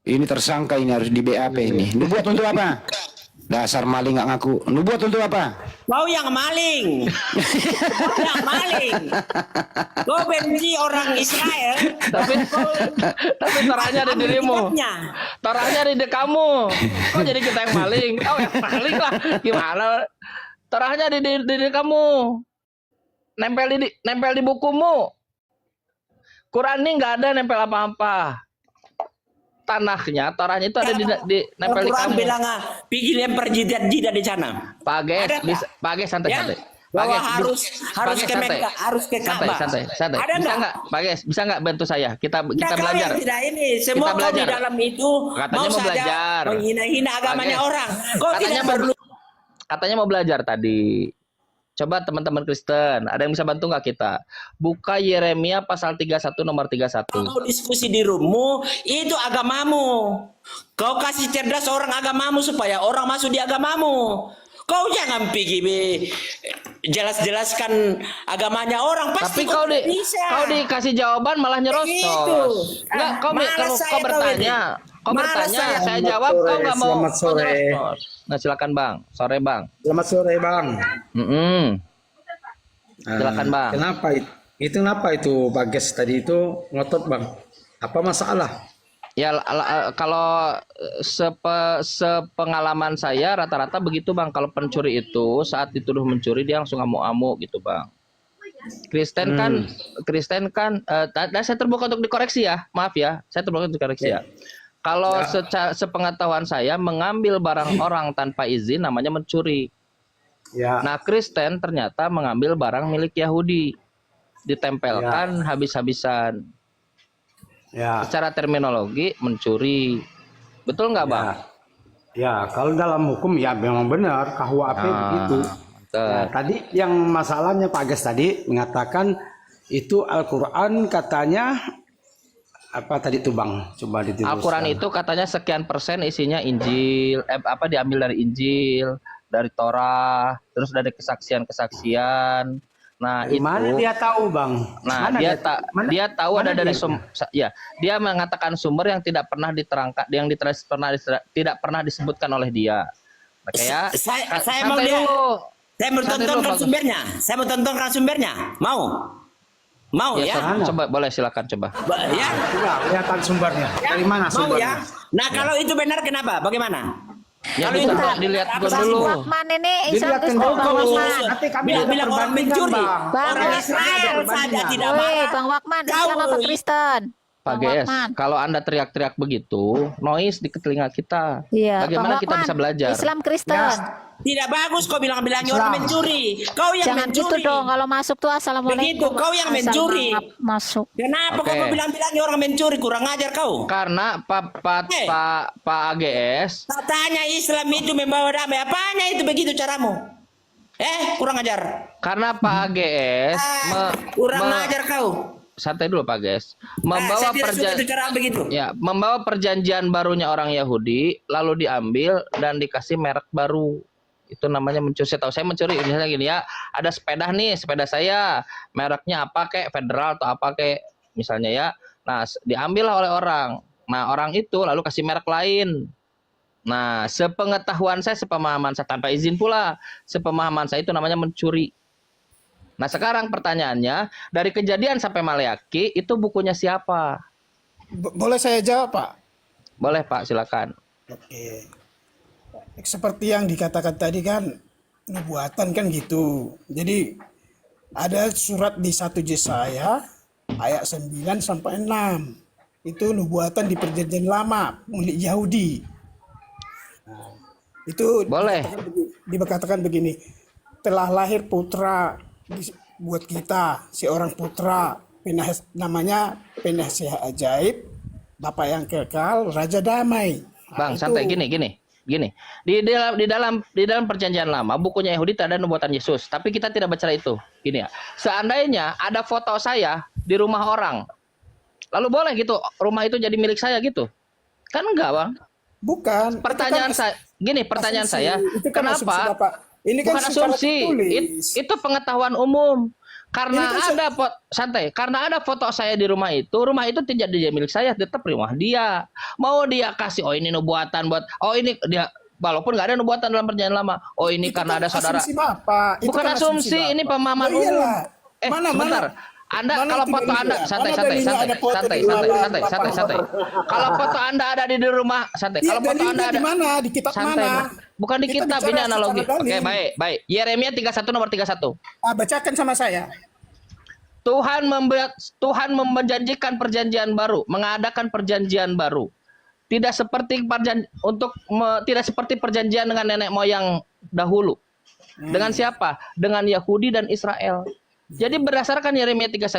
Ini tersangka ini harus di BAP ini. Lu buat untuk apa? Dasar maling nggak ngaku. Lu buat untuk apa? Kau yang maling. Kau yang maling. Kau benci orang Israel. Tapi tarahnya ada dirimu. Tarahnya ada di kamu. Kok jadi kita yang maling? Kau yang maling lah. Gimana? Tarahnya di diri kamu. Nempel di bukumu. Quran ini nggak ada nempel apa-apa. Tanahnya, tarahnya itu ada di nempel di kamu. Bilang pikir lempar jidat di sana. Page santai-santai. Bahwa harus ke Ka'bah. Santai. Bisa nggak bantu saya? Kita belajar. Tidak ini semua kau di dalam itu katanya mau belajar. Menghina-hina agamanya orang. Kau tidak perlu. Katanya mau belajar tadi. Coba teman-teman Kristen, ada yang bisa bantu nggak kita? Buka Yeremia pasal 31 nomor 31. Kau diskusi di rumahmu, itu agamamu. Kau kasih cerdas orang agamamu supaya orang masuk di agamamu. Kau jangan pergi jelas-jelaskan agamanya orang. Pasti tapi kau dikasih jawaban malah nyerostos. Enggak, kau bertanya. Kau bertanya, saya jawab, kau nggak mau. Selamat sore. Nah, silakan Bang. Sore Bang. Selamat sore Bang. Silakan Bang. Kenapa itu Bagas tadi itu ngotot Bang? Apa masalah? Ya kalau sepengalaman saya rata-rata begitu Bang. Kalau pencuri itu saat dituduh mencuri dia langsung ngamuk-ngamuk gitu Bang. Kristen kan, dan saya terbuka untuk dikoreksi ya, maaf ya, saya terbuka untuk dikoreksi ya. Kalau sepengetahuan saya mengambil barang orang tanpa izin namanya mencuri. Ya. Nah Kristen ternyata mengambil barang milik Yahudi, ditempelkan habis-habisan. Ya. Secara terminologi mencuri, betul nggak Bang? Ya, kalau dalam hukum ya memang benar KUHP begitu. Nah, tadi yang masalahnya Pak Gas tadi mengatakan itu Al-Quran katanya apa tadi tuh Bang? Coba diteruskan. Al-Quran itu katanya sekian persen isinya Injil, diambil dari Injil, dari Torah, terus dari kesaksian-kesaksian. Nah, dari itu mana dia tahu Bang? Nah, dia tahu ada dari ya, dia mengatakan sumber yang tidak pernah diterangkan, yang tidak pernah disebutkan oleh dia. Makanya saya mau lihat. Saya mau tontonkan sumbernya. Saya mau tontonkan sumbernya. Mau ya? Coba boleh silakan coba. Ya. Coba kelihatan sumbernya. Dari mana sumbernya? Ya? Nah, kalau itu benar kenapa? Bagaimana? Ya, kalau itu dilihat dulu. Wakman ini Dilihatkan dulu. Nanti kami bilang orang mencuri. Orang Israel saja tidak marah. Bang Wakman, Islam apa Kristen? Pak GS, kalau Anda teriak-teriak begitu, noise di telinga kita. Iya, bagaimana Bang kita Wakman, bisa belajar? Islam Kristen. Tidak bagus kau bilang-bilang orang mencuri. Kau yang Jangan mencuri. gitu dong, kalau masuk tuh assalamualaikum. Begitu, kau yang mencuri. Masuk. Kenapa kau bilang-bilang orang mencuri? Kurang ajar kau. Karena Pak AGS. Katanya Islam itu membawa damai. Apanya itu begitu caramu? Kurang ajar. Karena Pak AGS kurang ajar kau. Santai dulu Pak AGS. Membawa perjanjian barunya orang Yahudi lalu diambil dan dikasih merek baru. Itu namanya mencuri. Saya mencuri misalnya gini ya, ada sepeda nih, sepeda saya mereknya apa kayak Federal atau apa kayak misalnya ya. Nah, diambil oleh orang. Nah, orang itu lalu kasih merek lain. Nah, sepengetahuan saya, sepemahaman saya tanpa izin pula, sepemahaman saya itu namanya mencuri. Nah, sekarang pertanyaannya, dari Kejadian sampai Maleaki itu bukunya siapa? Boleh saya jawab, Pak? Boleh, Pak, silakan. Oke. Seperti yang dikatakan tadi kan, nubuatan kan gitu. Jadi ada surat di 1 Yesaya ayat 9 sampai 6. Itu nubuatan di perjanjian lama milik Yahudi. Nah, itu boleh dikatakan begini, telah lahir putra buat kita, seorang putra, namanya penasihat ajaib, Bapak yang kekal, Raja Damai. Bang, santai gini. Di dalam perjanjian lama bukunya Yahudi tak ada nubuatan Yesus, tapi kita tidak baca itu. Gini ya. Seandainya ada foto saya di rumah orang, lalu boleh gitu rumah itu jadi milik saya gitu? Kan enggak, Bang? Bukan. Pertanyaan saya, kenapa? Ini kan bukan asumsi. Itu pengetahuan umum. Karena santai, karena ada foto saya di rumah itu tidak dia milik saya, tetap rumah dia. Mau dia kasih, oh ini nubuatan buat, oh ini dia, walaupun nggak ada nubuatan dalam perjanjian lama. Oh ini Itu karena kan ada saudara. asumsi Bapak. Itu Bukan kan asumsi, Bapak. ini pemahaman Oh, iyalah. umum. Mana, Sebentar. mana Kalau itu foto dalilnya? Anda santai. Mana dalilnya ada foto di rumah Bapak? Kalau foto Anda ada di rumah, santai. Iya, Kalau foto dalilnya Anda ada di mana? Di kitab santai. mana? Bukan di Kita kitab, bicara ini analogi. secara Oke, dalil. baik. Yeremia 31 nomor 31. Bacakan sama saya. Tuhan menjanjikan perjanjian baru, mengadakan perjanjian baru. Tidak seperti tidak seperti perjanjian dengan nenek moyang dahulu. Dengan siapa? Dengan Yahudi dan Israel. Jadi berdasarkan Yeremia 31,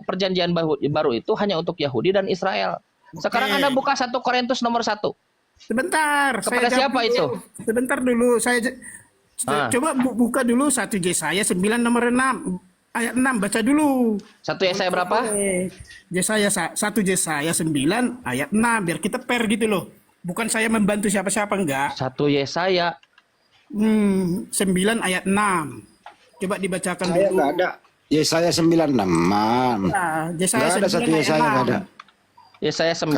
perjanjian baru itu hanya untuk Yahudi dan Israel. Sekarang Anda buka 1 Korintus nomor 1. Sebentar. Kepada saya siapa jawab itu? dulu. Sebentar dulu. Coba buka dulu 1 Yesaya 9 nomor 6. Ayat 6 baca dulu. 1 Yesaya berapa? Yesaya 1 Yesaya 9 ayat 6 biar kita fair gitu loh. Bukan saya membantu siapa-siapa enggak. 1 Yesaya 9 ayat 6. Coba dibacakan Saya dulu. nggak ada. Yesaya 96. Nah, Yesaya Nggak ada 9 satu ayat Yesaya, nggak ada. 6. Yesaya 9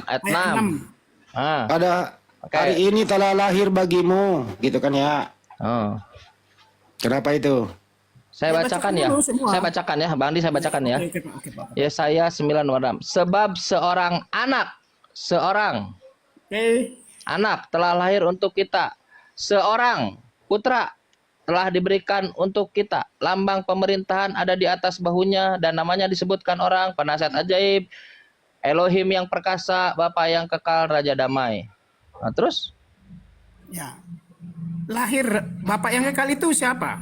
ayat 6. Ada Oke. hari ini telah lahir bagimu, gitu kan ya. Oh. Kenapa itu? Saya Ya, bacakan bacakan ya. dulu semua. Saya bacakan ya, Bang Andi saya bacakan ya. Oke, Pak. Yesaya 9 nomor 6. Sebab seorang anak telah lahir untuk kita. Seorang putra telah diberikan untuk kita. Lambang pemerintahan ada di atas bahunya dan namanya disebutkan orang, penasihat ajaib, Elohim yang perkasa, Bapa yang kekal, Raja damai. Nah, terus? Ya. Lahir Bapak yang kekal itu siapa?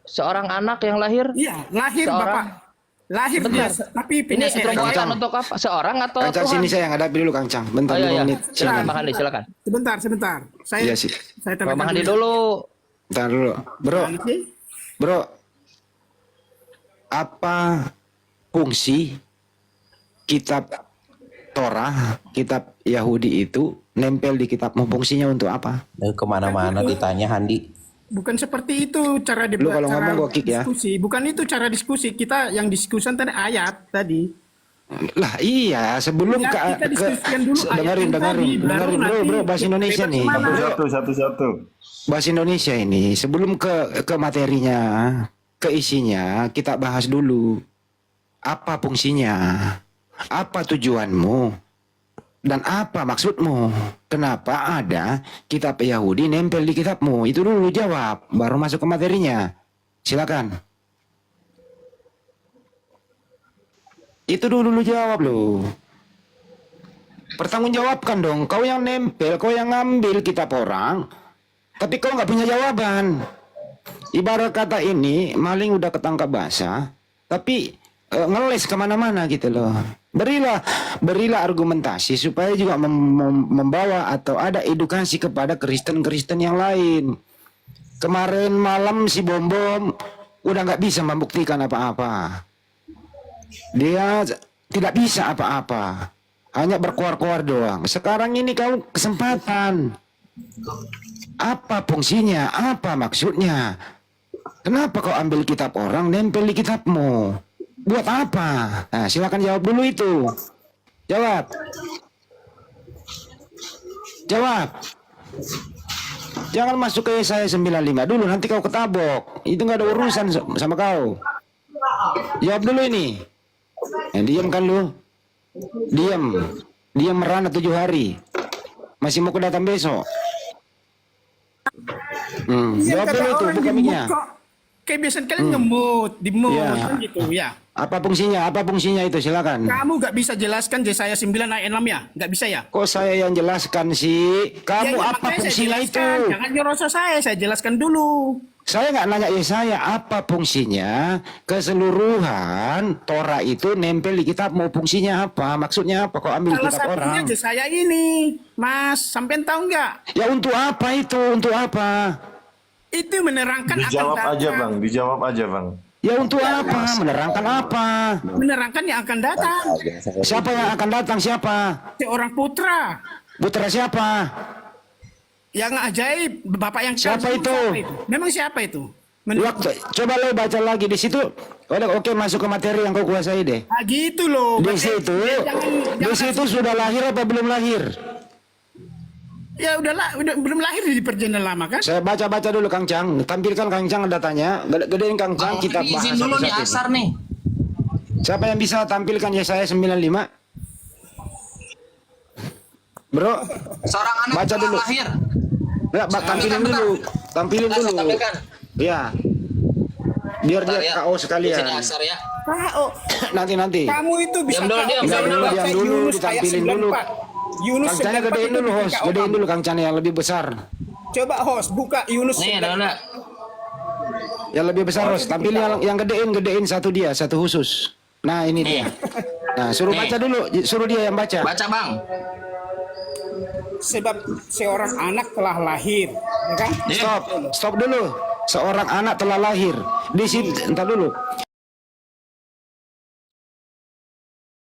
Seorang anak yang lahir? Iya, lahir Seorang- Bapak. Lahir Sebentar. dia, tapi Ini penasihat perbuatan Kang Cang. untuk apa? Seorang atau Kang Cang Tuhan? sini saya hadapi dulu Kang Cang. Bentar Oh iya, 5 iya. menit. Silakan Bang Andi, silakan. Sebentar. Saya Iya sih. saya Bang Andi dulu. dulu. Bentar dulu. Bro, apa fungsi kitab Torah, kitab Yahudi itu nempel di kitabmu? Fungsinya untuk apa? Kemana-mana ditanya Handi. Bukan seperti itu cara Lu kalau cara ngomong gua kick ya. diskusi. Bukan itu cara diskusi. Kita yang diskusikan tadi ayat tadi. Lah iya, sebelum Ya, kita diskusikan dulu dengerin ayat tadi, baru bro, nanti bahasa Indonesia bebas nih. mana. Bro, Satu. bahasa Indonesia ini sebelum ke materinya, ke isinya kita bahas dulu. Apa fungsinya? Apa tujuanmu? Dan apa maksudmu? Kenapa ada kitab Yahudi nempel di kitabmu? Itu dulu jawab, baru masuk ke materinya. Silakan. Itu dulu jawab lo. Pertanggungjawabkan dong. Kau yang nempel, kau yang ngambil kitab orang, tapi kau nggak punya jawaban. Ibarat kata ini, maling udah ketangkap basah, tapi ngeles kemana-mana gitu loh. Berilah argumentasi supaya juga membawa atau ada edukasi kepada Kristen-Kristen yang lain. Kemarin malam si Bom udah nggak bisa membuktikan apa-apa. Dia tidak bisa apa-apa, hanya berkuar-kuar doang. Sekarang ini kau kesempatan. Apa fungsinya? Apa maksudnya? Kenapa kau ambil kitab orang nempel di kitabmu? Buat apa? Nah, silakan jawab dulu itu. Jawab. Jangan masuk ke Yesaya 95 dulu, nanti kau ketabok. Itu nggak ada urusan sama kau. Jawab dulu ini. Diam kan lu? Diam merana 7 hari. Masih mau kedatang besok. Iya, Jawab kata dulu itu, orang buka di mic-nya. mood kok. Kayak biasanya kalian ngemut, di mood Iya. kan gitu ya. Apa fungsinya itu, silakan. Kamu gak bisa jelaskan Yesaya 9 ayat 6 ya? Gak bisa ya? Kok saya yang jelaskan sih? Kamu Ya, apa makanya saya fungsinya itu? jelaskan. Jangan nyerocos saya jelaskan dulu. Saya nggak nanya Yesaya apa fungsinya. Keseluruhan Torah itu nempel di kitab, mau fungsinya apa? Maksudnya apa? Kok ambil Salah kitab satunya orang? Yesaya ini, Mas. Sampai tahu nggak? Ya untuk apa itu? Untuk apa? Itu menerangkan Dijawab akan aja datang. bang, dijawab aja bang. Ya untuk apa? Menerangkan apa? Menerangkan yang akan datang. Siapa yang akan datang? Siapa? Seorang putra. Putra siapa? Yang ajaib, bapak yang Siapa kekal. itu? Memang siapa itu? Waktu, coba lo baca lagi di situ. Oke, masuk ke materi yang kau kuasai deh. Nah, gitu loh. Di Makanya situ, jangan di situ sudah lahir apa belum lahir? ya udahlah, belum lahir di perjanjian lama kan? Saya baca-baca dulu Kang Cang. Tampilkan Kang Cang datanya. Gedein Kang Cang, kita bahas izin dulu nih satu-satu. asar nih. Siapa yang bisa tampilkan Yesaya 95? Bro, Seorang anak baca telah dulu. lahir. Enggak, tampilin dulu. Tampilin Bentar, saya dulu. tampilkan. Ya. Biar Bentar dia ya. KO Di sekalian. sini asar ya. Oh, Nanti. kamu itu bisa Diam dulu, diam Diam dulu, baca diam dulu, Yunus ayat ditampilin dulu. 94. Yunus Kang Cangnya 94 gedein itu dulu, bikin host. KO Gedein kamu. dulu Kang Cangnya yang lebih besar. Coba host buka Yunus Nih, 94. udah. Yang lebih besar, host. Tampilin yang gedein satu dia, satu khusus. Nah, ini dia. Nah, suruh Nih. baca dulu, suruh dia yang baca. Baca, Bang. Sebab seorang anak telah lahir, ya kan? Stop dulu. Seorang anak telah lahir. Di sini, entar dulu.